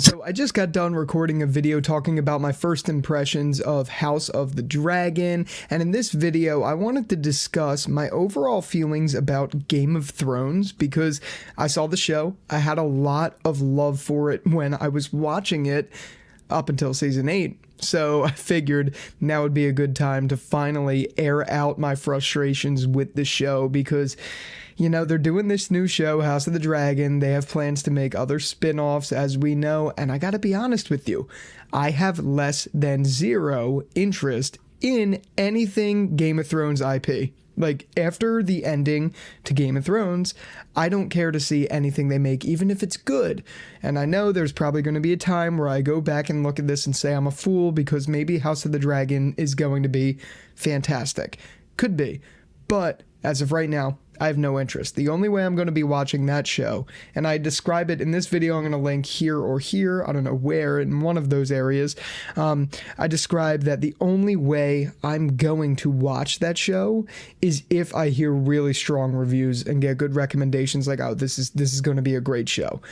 So I just got done recording a video talking about my first impressions of House of the Dragon, and in this video I wanted to discuss my overall feelings about Game of Thrones because I saw the show. I had a lot of love for it when I was watching it up until season 8. So I figured now would be a good time to finally air out my frustrations with the show because, you know, they're doing this new show, House of the Dragon. They have plans to make other spin-offs, as we know, and I gotta be honest with you, I have less than zero interest in anything Game of Thrones IP. Like, after the ending to Game of Thrones, I don't care to see anything they make, even if it's good. And I know there's probably going to be a time where I go back and look at this and say I'm a fool because maybe House of the Dragon is going to be fantastic. Could be. But as of right now, I have no interest. The only way I'm going to be watching that show, and I describe it in this video, I'm going to link here or here, I don't know where, in one of those areas. I describe that the only way I'm going to watch that show is if I hear really strong reviews and get good recommendations like, oh, this is going to be a great show.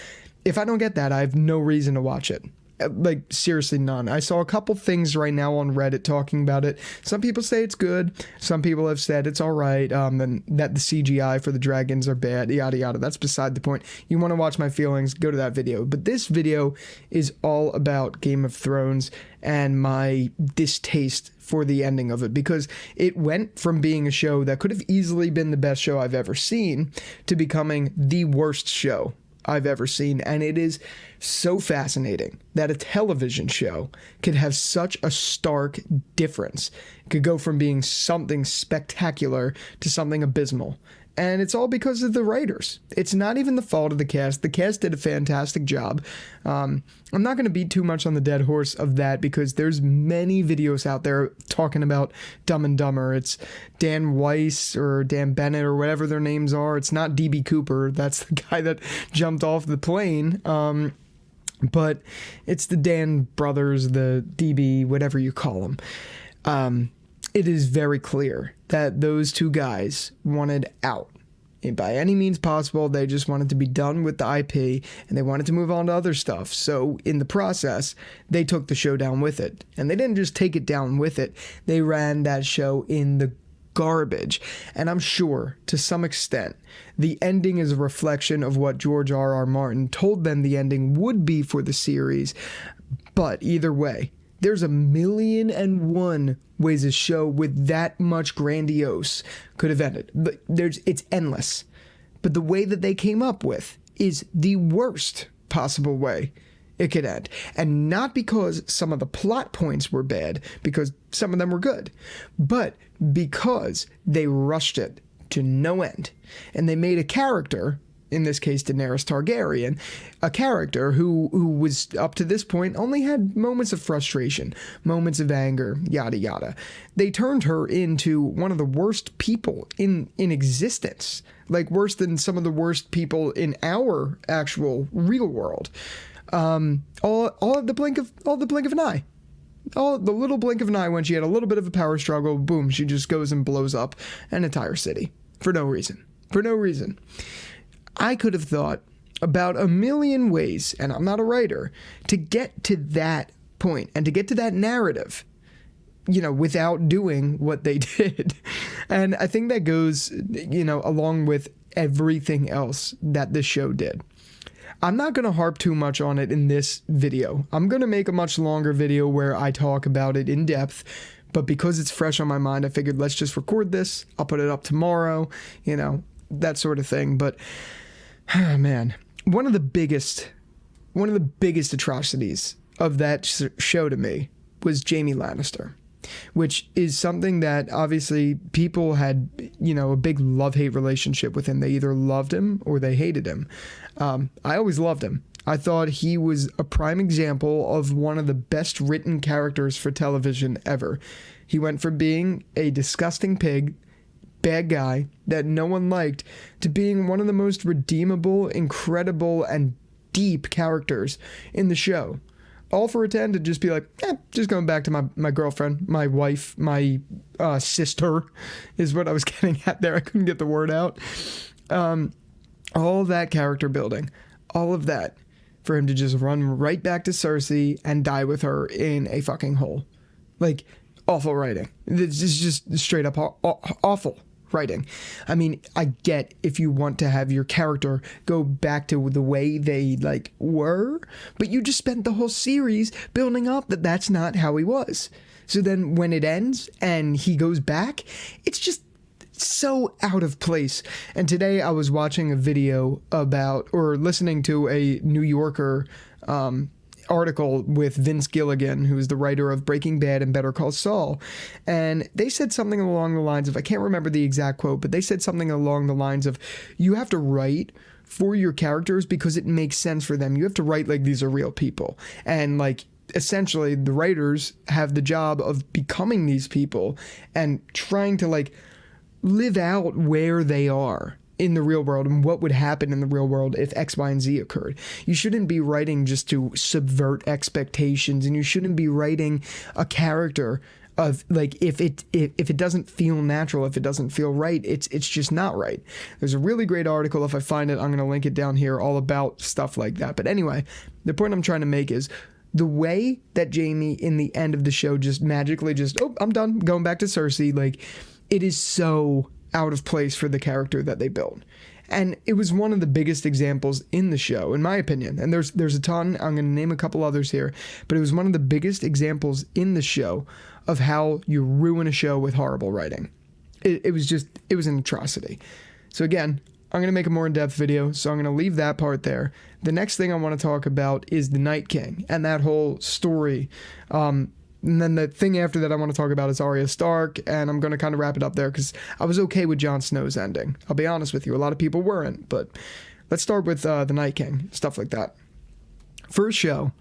If I don't get that, I have no reason to watch it. Like, seriously, none. I saw a couple things right now on Reddit talking about it. Some people say it's good. Some people have said it's all right, and that the CGI for the dragons are bad, yada yada. That's beside the point. You want to watch my feelings, go to that video. But this video is all about Game of Thrones and my distaste for the ending of it, because it went from being a show that could have easily been the best show I've ever seen to becoming the worst show I've ever seen. And it is so fascinating that a television show could have such a stark difference. It could go from being something spectacular to something abysmal. And it's all because of the writers. It's not even the fault of the cast. The cast did a fantastic job. I'm not going to beat too much on the dead horse of that because there's many videos out there talking about Dumb and Dumber. It's Dan Weiss or Dan Bennett or whatever their names are. It's not DB Cooper. That's the guy that jumped off the plane. But it's the Dan brothers, the DB, whatever you call them. It is very clear that those two guys wanted out. And by any means possible, they just wanted to be done with the IP, and they wanted to move on to other stuff. So in the process, they took the show down with it. And they didn't just take it down with it. They ran that show in the garbage. And I'm sure, to some extent, the ending is a reflection of what George R.R. Martin told them the ending would be for the series. But either way, there's 1,000,001 ways a show with that much grandiose could have ended. It's endless. But the way that they came up with is the worst possible way it could end. And not because some of the plot points were bad, because some of them were good, but because they rushed it to no end. And they made a character, in this case Daenerys Targaryen, a character who was up to this point only had moments of frustration, moments of anger, yada yada. They turned her into one of the worst people in existence, like worse than some of the worst people in our actual real world. All at the blink of an eye. The little blink of an eye when she had a little bit of a power struggle, boom, she just goes and blows up an entire city for no reason. For no reason. I could have thought about 1,000,000 ways, and I'm not a writer, to get to that point and to get to that narrative, you know, without doing what they did. And I think that goes, you know, along with everything else that this show did. I'm not going to harp too much on it in this video. I'm going to make a much longer video where I talk about it in depth. But because it's fresh on my mind, I figured let's just record this. I'll put it up tomorrow, you know, that sort of thing. But man, one of the biggest atrocities of that show to me was Jaime Lannister, which is something that obviously people had, you know, a big love-hate relationship with him. They either loved him or they hated him. I always loved him. I thought he was a prime example of one of the best written characters for television ever. He went from being a disgusting pig, bad guy that no one liked, to being one of the most redeemable, incredible, and deep characters in the show. All for it to end to just be like, just going back to my girlfriend, my wife, my sister, is what I was getting at there. I couldn't get the word out. All that character building, all of that, for him to just run right back to Cersei and die with her in a fucking hole. Like, awful writing. This is just straight up awful writing. I mean, I get if you want to have your character go back to the way they like were, but you just spent the whole series building up that that's not how he was. So then when it ends and he goes back, it's just so out of place. And today I was watching a video about, or listening to a New Yorker article with Vince Gilligan, who is the writer of Breaking Bad and Better Call Saul. And they said something along the lines of, I can't remember the exact quote, but they said something along the lines of, you have to write for your characters because it makes sense for them. You have to write like these are real people. And like, essentially the writers have the job of becoming these people and trying to like live out where they are in the real world and what would happen in the real world if X, Y, and Z occurred. You shouldn't be writing just to subvert expectations, and you shouldn't be writing a character of like if it doesn't feel natural, if it doesn't feel right, it's just not right. There's a really great article, if I find it, I'm going to link it down here, all about stuff like that. But anyway, the point I'm trying to make is the way that Jaime in the end of the show just magically just, oh, I'm done, going back to Cersei, like it is so out of place for the character that they built. And it was one of the biggest examples in the show, in my opinion. And there's a ton, I'm going to name a couple others here, but it was one of the biggest examples in the show of how you ruin a show with horrible writing. It was an atrocity. So again, I'm going to make a more in-depth video, so I'm going to leave that part there. The next thing I want to talk about is the Night King and that whole story. And then the thing after that I want to talk about is Arya Stark, and I'm going to kind of wrap it up there because I was okay with Jon Snow's ending. I'll be honest with you, a lot of people weren't, but let's start with the Night King, stuff like that. First show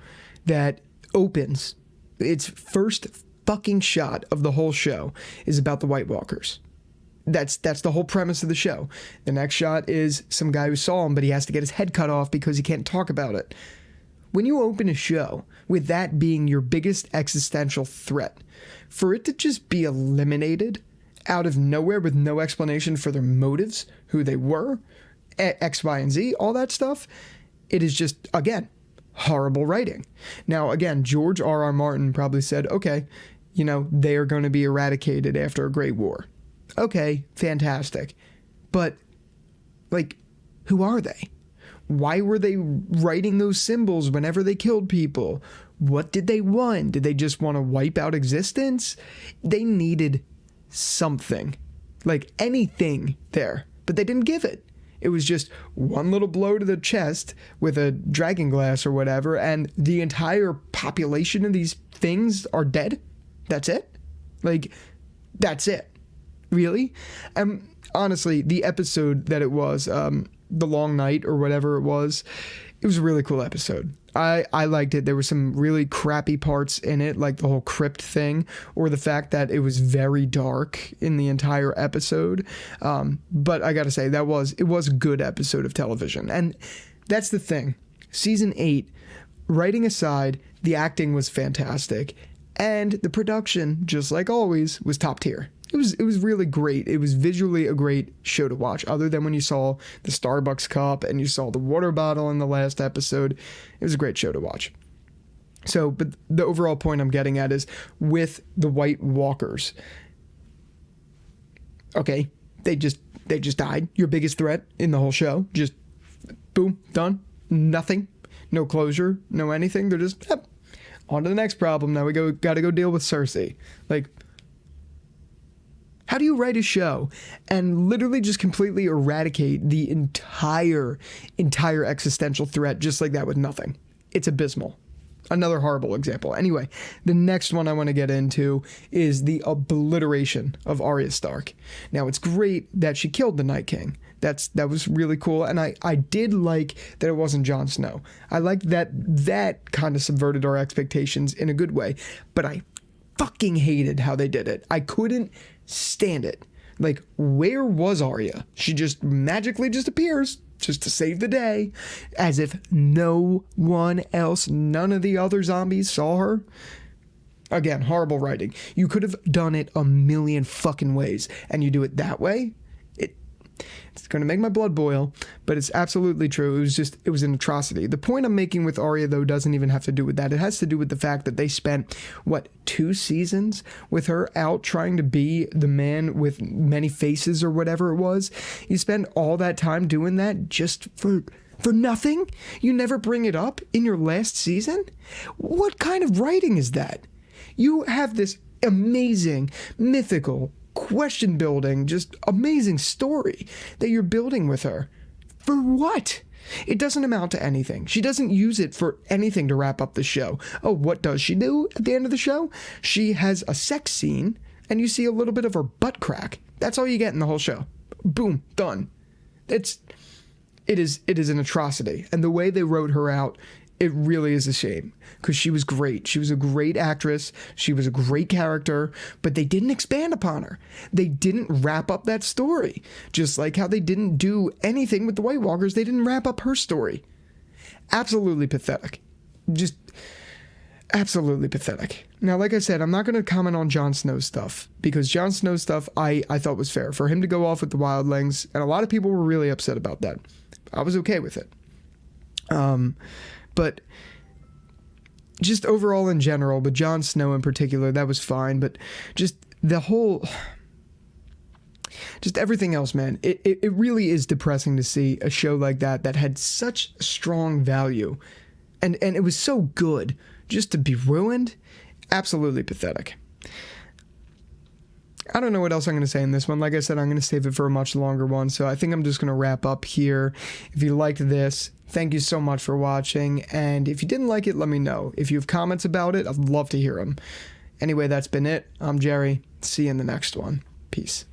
that opens, its first fucking shot of the whole show is about the White Walkers. That's the whole premise of the show. The next shot is some guy who saw him, but he has to get his head cut off because he can't talk about it. When you open a show with that being your biggest existential threat, for it to just be eliminated out of nowhere with no explanation for their motives, who they were, X, Y, and Z, all that stuff, it is just, again, horrible writing. Now, again, George R.R. Martin probably said, okay, you know, they are going to be eradicated after a great war. Okay, fantastic. But, like, who are they? Why were they writing those symbols whenever they killed people? What did they want? Did they just want to wipe out existence? They needed something, like anything there, but they didn't give it. It was just one little blow to the chest with a dragon glass or whatever, and the entire population of these things are dead. That's it? Like, that's it. Really? Honestly, the episode that it was, The Long Night or whatever it was a really cool episode. I liked it. There were some really crappy parts in it, like the whole crypt thing, or the fact that it was very dark in the entire episode. But I gotta say, it was a good episode of television. And that's the thing. Season 8, writing aside, the acting was fantastic. And the production, just like always, was top tier. It was really great. It was visually a great show to watch, other than when you saw the Starbucks cup and you saw the water bottle in the last episode. It was a great show to watch. So, but the overall point I'm getting at is with the White Walkers. Okay, they just died. Your biggest threat in the whole show. Just boom, done. Nothing. No closure, no anything. They're just on to the next problem. Now we gotta go deal with Cersei. Like, how do you write a show and literally just completely eradicate the entire existential threat just like that with nothing? It's abysmal. Another horrible example. Anyway, the next one I want to get into is the obliteration of Arya Stark. Now, it's great that she killed the Night King. That was really cool, and I did like that it wasn't Jon Snow. I liked that kind of subverted our expectations in a good way, but I fucking hated how they did it. I couldn't stand it. Like, where was Arya? She just magically just appears just to save the day, as if no one else, none of the other zombies saw her. Again, horrible writing. You could have done it a million fucking ways, and you do it that way, It's going to make my blood boil, but it's absolutely true. It was an atrocity. The point I'm making with Arya, though, doesn't even have to do with that. It has to do with the fact that they spent, 2 seasons with her out trying to be the man with many faces or whatever it was. You spend all that time doing that just for nothing? You never bring it up in your last season? What kind of writing is that? You have this amazing, mythical, question building, just amazing story that you're building with her. For what? It doesn't amount to anything. She doesn't use it for anything to wrap up the show. Oh, what does she do at the end of the show? She has a sex scene and you see a little bit of her butt crack. That's all you get in the whole show. Boom, done. It is an atrocity. And the way they wrote her out, it really is a shame, because she was great. She was a great actress. She was a great character, but they didn't expand upon her. They didn't wrap up that story. Just like how they didn't do anything with the White Walkers, they didn't wrap up her story. Absolutely pathetic. Just absolutely pathetic. Now, like I said, I'm not going to comment on Jon Snow's stuff, because Jon Snow's stuff I thought was fair. For him to go off with the wildlings, and a lot of people were really upset about that. I was okay with it. But just overall in general, but Jon Snow in particular, that was fine. But just the whole, just everything else, man, it really is depressing to see a show like that had such strong value. And it was so good just to be ruined. Absolutely pathetic. I don't know what else I'm going to say in this one. Like I said, I'm going to save it for a much longer one. So I think I'm just going to wrap up here. If you liked this, thank you so much for watching. And if you didn't like it, let me know. If you have comments about it, I'd love to hear them. Anyway, that's been it. I'm Jerry. See you in the next one. Peace.